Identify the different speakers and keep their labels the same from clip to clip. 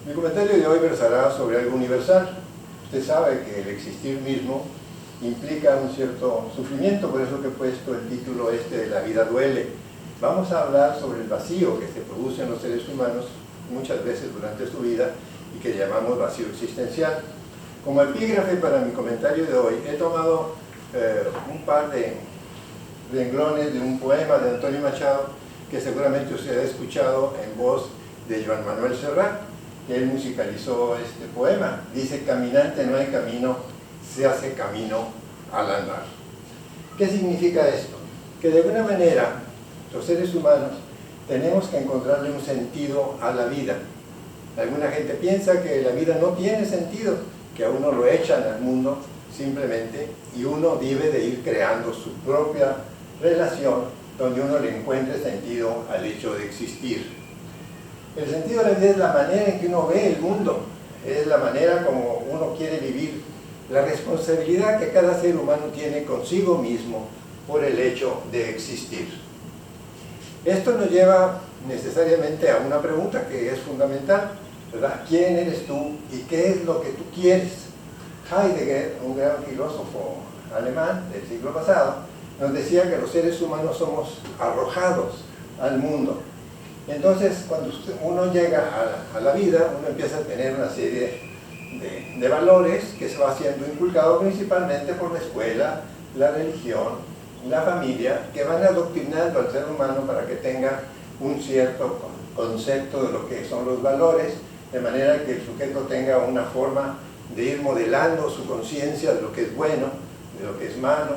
Speaker 1: Mi comentario de hoy versará sobre algo universal. Usted sabe que el existir mismo implica un cierto sufrimiento, por eso que he puesto el título de La vida duele. Vamos a hablar sobre el vacío que se produce en los seres humanos muchas veces durante su vida y que llamamos vacío existencial. Como epígrafe para mi comentario de hoy he tomado un par de renglones de un poema de Antonio Machado que seguramente usted ha escuchado en voz de Joan Manuel Serrat. Él musicalizó este poema. Dice: caminante no hay camino, se hace camino al andar. ¿Qué significa esto? Que de alguna manera los seres humanos tenemos que encontrarle un sentido a la vida. Alguna gente piensa que la vida no tiene sentido, que a uno lo echan al mundo simplemente y uno debe de ir creando su propia relación donde uno le encuentre sentido al hecho de existir. El sentido de la vida es la manera en que uno ve el mundo, es la manera como uno quiere vivir, la responsabilidad que cada ser humano tiene consigo mismo por el hecho de existir. Esto nos lleva necesariamente a una pregunta que es fundamental, ¿verdad? ¿Quién eres tú y qué es lo que tú quieres? Heidegger, un gran filósofo alemán del siglo pasado, nos decía que los seres humanos somos arrojados al mundo. Entonces, cuando uno llega a la vida, uno empieza a tener una serie de valores que se va siendo inculcado principalmente por la escuela, la religión, la familia, que van adoctrinando al ser humano para que tenga un cierto concepto de lo que son los valores, de manera que el sujeto tenga una forma de ir modelando su conciencia de lo que es bueno, de lo que es malo,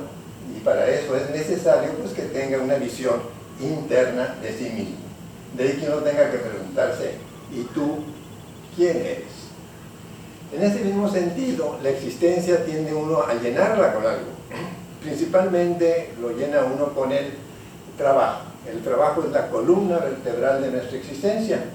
Speaker 1: y para eso es necesario pues, que tenga una visión interna de sí mismo. De ahí que uno tenga que preguntarse: ¿y tú quién eres? En ese mismo sentido, la existencia tiende uno a llenarla con algo. Principalmente lo llena uno con el trabajo. El trabajo es la columna vertebral de nuestra existencia.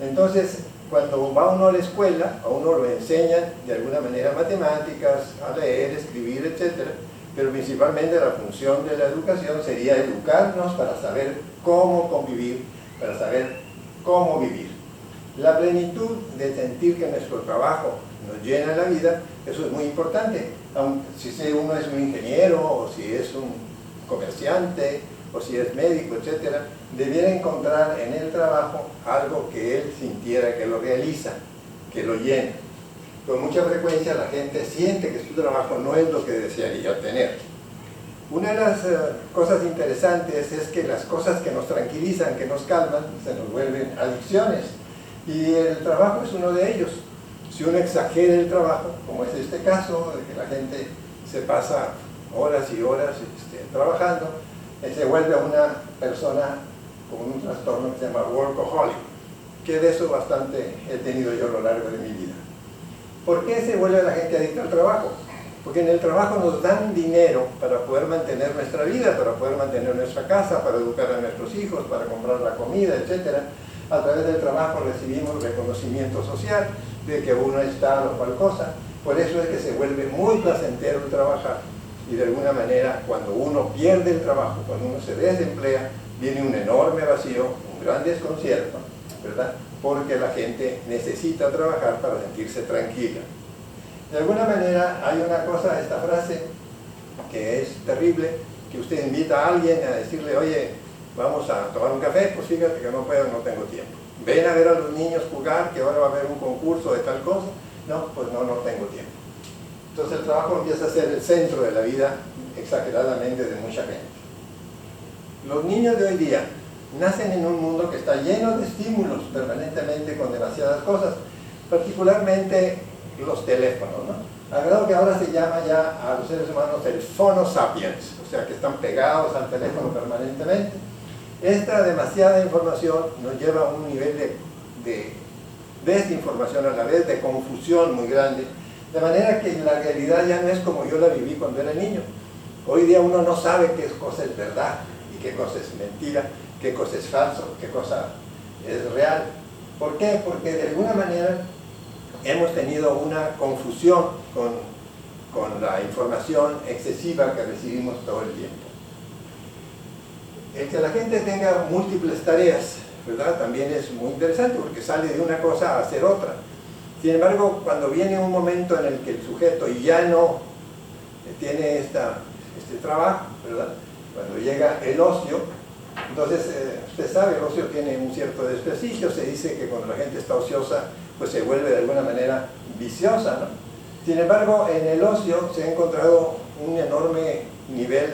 Speaker 1: Entonces, cuando va uno a la escuela, a uno lo enseñan de alguna manera matemáticas, a leer, escribir, etc. Pero principalmente la función de la educación sería educarnos para saber cómo convivir, para saber cómo vivir. La plenitud de sentir que nuestro trabajo nos llena la vida, eso es muy importante. Aunque si uno es un ingeniero, o si es un comerciante, o si es médico, etc., debiera encontrar en el trabajo algo que él sintiera que lo realiza, que lo llena. Con mucha frecuencia la gente siente que su trabajo no es lo que desearía tener. Una de las cosas interesantes es que las cosas que nos tranquilizan, que nos calman, se nos vuelven adicciones. Y el trabajo es uno de ellos. Si uno exagera el trabajo, como es este caso, de que la gente se pasa horas y horas trabajando, se vuelve una persona con un trastorno que se llama workaholic, que de eso bastante he tenido yo a lo largo de mi vida. ¿Por qué se vuelve la gente adicta al trabajo? Porque en el trabajo nos dan dinero para poder mantener nuestra vida, para poder mantener nuestra casa, para educar a nuestros hijos, para comprar la comida, etc. A través del trabajo recibimos reconocimiento social de que uno es tal o cual cosa. Por eso es que se vuelve muy placentero el trabajar. Y de alguna manera, cuando uno pierde el trabajo, cuando uno se desemplea, viene un enorme vacío, un gran desconcierto, ¿verdad? Porque la gente necesita trabajar para sentirse tranquila. De alguna manera hay una cosa, esta frase, que es terrible, que usted invita a alguien a decirle: oye, vamos a tomar un café, pues fíjate que no puedo, no tengo tiempo. Ven a ver a los niños jugar, que ahora va a haber un concurso de tal cosa. No, pues no tengo tiempo. Entonces el trabajo empieza a ser el centro de la vida exageradamente de mucha gente. Los niños de hoy día nacen en un mundo que está lleno de estímulos permanentemente con demasiadas cosas, particularmente los teléfonos, ¿no? A grado que ahora se llama ya a los seres humanos el phono sapiens, o sea que están pegados al teléfono permanentemente. Esta demasiada información nos lleva a un nivel de desinformación a la vez, de confusión muy grande, de manera que la realidad ya no es como yo la viví cuando era niño. Hoy día uno no sabe qué cosa es verdad y qué cosa es mentira, qué cosa es falso, qué cosa es real. ¿Por qué? Porque de alguna manera hemos tenido una confusión con la información excesiva que recibimos todo el tiempo. El que la gente tenga múltiples tareas ¿verdad? También es muy interesante porque sale de una cosa a hacer otra. Sin embargo, cuando viene un momento en el que el sujeto ya no tiene este trabajo, ¿verdad? Cuando llega el ocio, entonces usted sabe, el ocio tiene un cierto desprestigio, se dice que cuando la gente está ociosa, pues se vuelve de alguna manera viciosa, ¿no? Sin embargo, en el ocio se ha encontrado un enorme nivel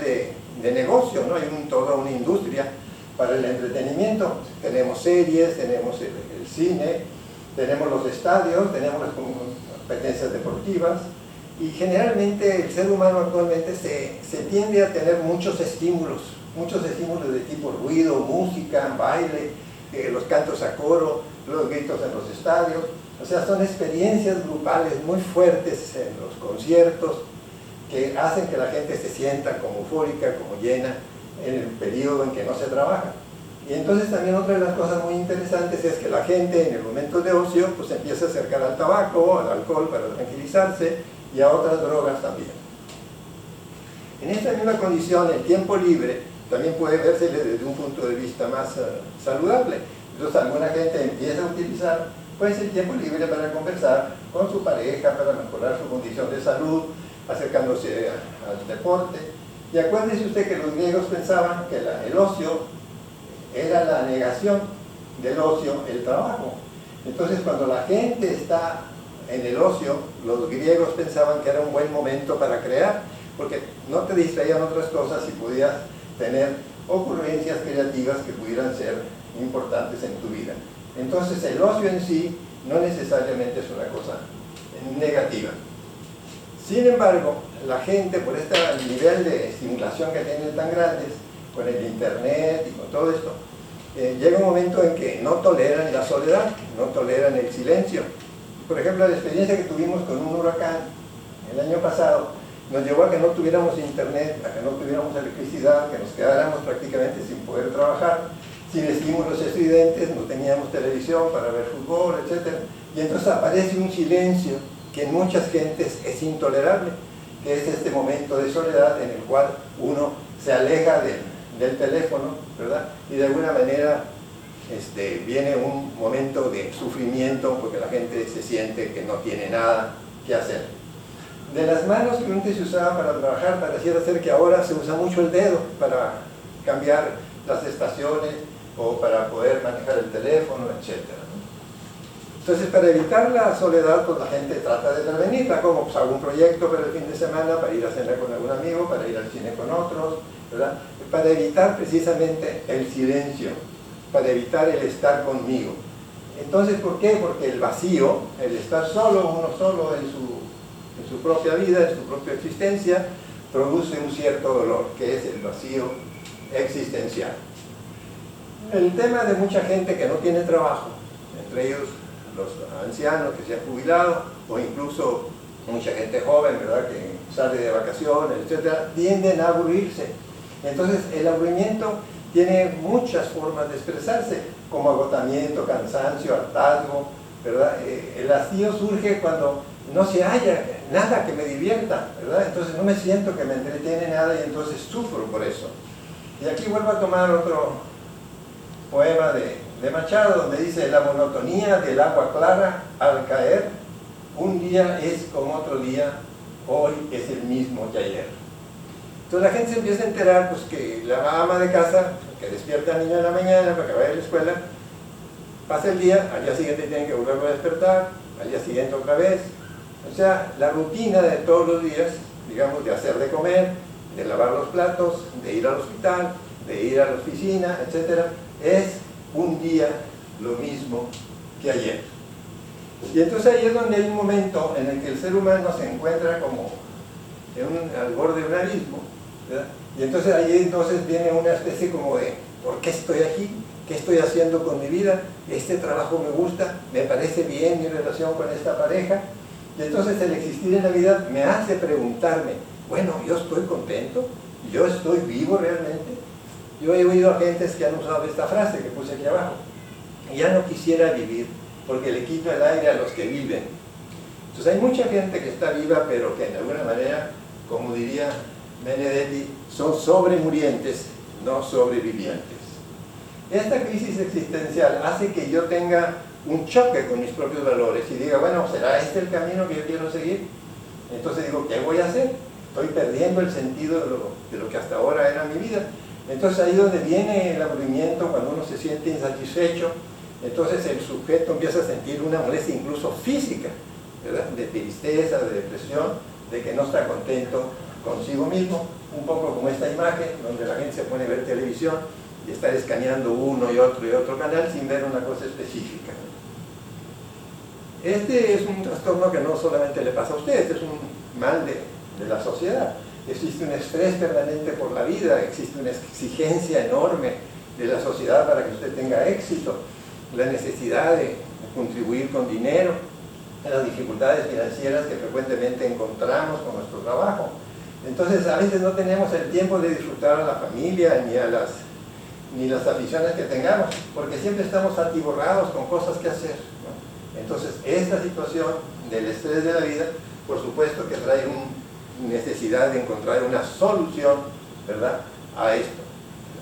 Speaker 1: de negocio, ¿no? Hay toda una industria para el entretenimiento. Tenemos series, tenemos el cine, tenemos los estadios, tenemos las competencias deportivas, y generalmente el ser humano actualmente se tiende a tener muchos estímulos de tipo ruido, música, baile, los cantos a coro, los gritos en los estadios. O sea, son experiencias grupales muy fuertes en los conciertos que hacen que la gente se sienta como eufórica, como llena en el periodo en que no se trabaja. Y entonces también otra de las cosas muy interesantes es que la gente en el momento de ocio pues empieza a acercar al tabaco, al alcohol para tranquilizarse y a otras drogas también. En esta misma condición, el tiempo libre también puede verse desde un punto de vista más saludable. Entonces alguna gente empieza a utilizar pues el tiempo libre para conversar con su pareja, para mejorar su condición de salud, acercándose al deporte. Y acuérdese usted que los griegos pensaban que el ocio era la negación del ocio, el trabajo. Entonces cuando la gente está en el ocio, los griegos pensaban que era un buen momento para crear, porque no te distraían otras cosas y podías tener ocurrencias creativas que pudieran ser importantes en tu vida. Entonces el ocio en sí no necesariamente es una cosa negativa. Sin embargo, la gente, por este nivel de estimulación que tienen tan grandes, con el internet y con todo esto, llega un momento en que no toleran la soledad, no toleran el silencio. Por ejemplo, la experiencia que tuvimos con un huracán el año pasado nos llevó a que no tuviéramos internet, a que no tuviéramos electricidad, que nos quedáramos prácticamente sin poder trabajar, sin estímulos estridentes, no teníamos televisión para ver fútbol, etc. Y entonces aparece un silencio que en muchas gentes es intolerable, que es este momento de soledad en el cual uno se aleja del teléfono, ¿verdad? Y de alguna manera viene un momento de sufrimiento porque la gente se siente que no tiene nada que hacer. De las manos que antes se usaba para trabajar, pareciera ser que ahora se usa mucho el dedo para cambiar las estaciones o para poder manejar el teléfono, etc. Entonces, para evitar la soledad, pues la gente trata de prevenirla, como pues, algún proyecto para el fin de semana, para ir a cenar con algún amigo, para ir al cine con otros, ¿verdad? Para evitar precisamente el silencio, para evitar el estar conmigo. Entonces, ¿por qué? Porque el vacío, el estar solo, uno solo en su propia vida, en su propia existencia, produce un cierto dolor, que es el vacío existencial. El tema de mucha gente que no tiene trabajo, entre ellos los ancianos que se han jubilado, o incluso mucha gente joven, ¿verdad?, que sale de vacaciones, etcétera, tienden a aburrirse. Entonces, el aburrimiento tiene muchas formas de expresarse, como agotamiento, cansancio, hartazgo, ¿verdad? El hastío surge cuando no se halla nada que me divierta, ¿verdad? Entonces no me siento que me entretiene nada y entonces sufro por eso. Y aquí vuelvo a tomar otro poema de Machado, donde dice: la monotonía del agua clara al caer, un día es como otro día, hoy es el mismo que ayer. Entonces la gente se empieza a enterar pues, que la ama de casa, que despierta al niño en la mañana para que vaya a la escuela, pasa el día, al día siguiente tienen que volverlo a despertar, al día siguiente otra vez. O sea, la rutina de todos los días, digamos, de hacer de comer, de lavar los platos, de ir al hospital, de ir a la oficina, etc., es un día lo mismo que ayer. Y entonces ahí es donde hay un momento en el que el ser humano se encuentra como al borde de un abismo, ¿verdad? Y entonces ahí viene una especie como de: ¿por qué estoy aquí? ¿Qué estoy haciendo con mi vida? ¿Este trabajo me gusta? ¿Me parece bien mi relación con esta pareja? Y entonces el existir en la vida me hace preguntarme: bueno, ¿yo estoy contento? ¿Yo estoy vivo realmente? Yo he oído a gentes que han usado esta frase que puse aquí abajo: ya no quisiera vivir porque le quito el aire a los que viven. Entonces hay mucha gente que está viva, pero que de alguna manera, como diría Benedetti, son sobremurientes, no sobrevivientes. Esta crisis existencial hace que yo tenga un choque con mis propios valores y diga, bueno, ¿será este el camino que yo quiero seguir? Entonces digo, ¿qué voy a hacer? Estoy perdiendo el sentido de lo que hasta ahora era mi vida. Entonces ahí es donde viene el aburrimiento, cuando uno se siente insatisfecho. Entonces el sujeto empieza a sentir una molestia incluso física, ¿verdad? De tristeza, de depresión, de que no está contento consigo mismo, un poco como esta imagen donde la gente se pone a ver televisión y está escaneando uno y otro canal sin ver una cosa específica. Este es un trastorno que no solamente le pasa a ustedes, es un mal de la sociedad. Existe un estrés permanente por la vida, existe una exigencia enorme de la sociedad para que usted tenga éxito, la necesidad de contribuir con dinero, las dificultades financieras que frecuentemente encontramos con nuestro trabajo. Entonces a veces no tenemos el tiempo de disfrutar a la familia ni las aficiones que tengamos, porque siempre estamos atiborrados con cosas que hacer, ¿no? Entonces esta situación del estrés de la vida, por supuesto que trae una necesidad de encontrar una solución, ¿verdad?, a esto.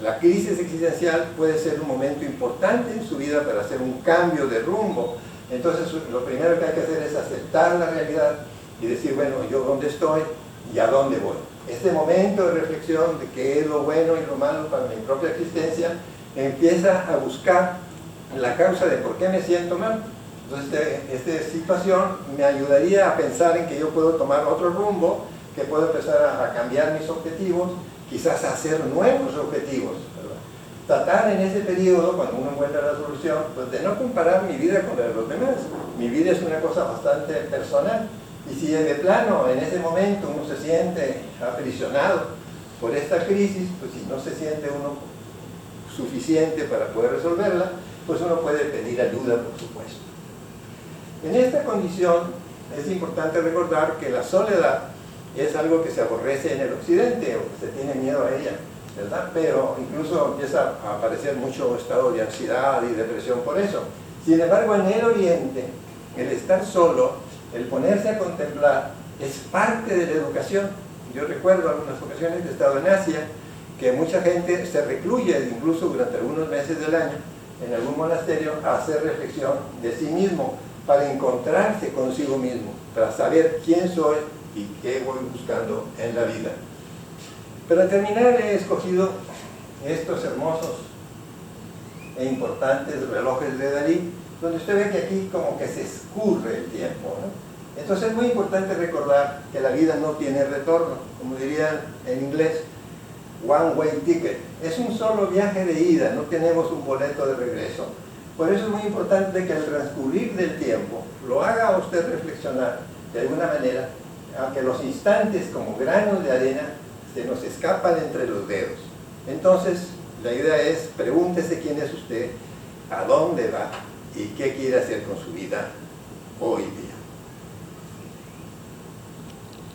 Speaker 1: La crisis existencial puede ser un momento importante en su vida para hacer un cambio de rumbo. Entonces lo primero que hay que hacer es aceptar la realidad y decir, bueno, yo dónde estoy y a dónde voy. Este momento de reflexión de qué es lo bueno y lo malo para mi propia existencia empieza a buscar la causa de por qué me siento mal. Entonces esta situación me ayudaría a pensar en que yo puedo tomar otro rumbo, que puedo empezar a cambiar mis objetivos, quizás a hacer nuevos objetivos, ¿verdad? Tratar en ese periodo, cuando uno encuentra la solución, pues de no comparar mi vida con la de los demás. Mi vida es una cosa bastante personal. Y si de plano en ese momento uno se siente aprisionado por esta crisis, pues si no se siente uno suficiente para poder resolverla, pues uno puede pedir ayuda, por supuesto. En esta condición es importante recordar que la soledad es algo que se aborrece en el occidente o que se tiene miedo a ella, ¿verdad? Pero incluso empieza a aparecer mucho estado de ansiedad y depresión por eso. Sin embargo, en el oriente, el estar solo, el ponerse a contemplar, es parte de la educación. Yo recuerdo algunas ocasiones que he estado en Asia, que mucha gente se recluye incluso durante algunos meses del año en algún monasterio a hacer reflexión de sí mismo, para encontrarse consigo mismo, para saber quién soy y qué voy buscando en la vida. Para terminar, he escogido estos hermosos e importantes relojes de Dalí, donde usted ve que aquí como que se escurre el tiempo, ¿no? Entonces es muy importante recordar que la vida no tiene retorno, como dirían en inglés, one way ticket. Es un solo viaje de ida, no tenemos un boleto de regreso. Por eso es muy importante que al transcurrir del tiempo lo haga a usted reflexionar de alguna manera, aunque los instantes como granos de arena se nos escapan entre los dedos. Entonces la idea es, pregúntese quién es usted, a dónde va y qué quiere hacer con su vida hoy día.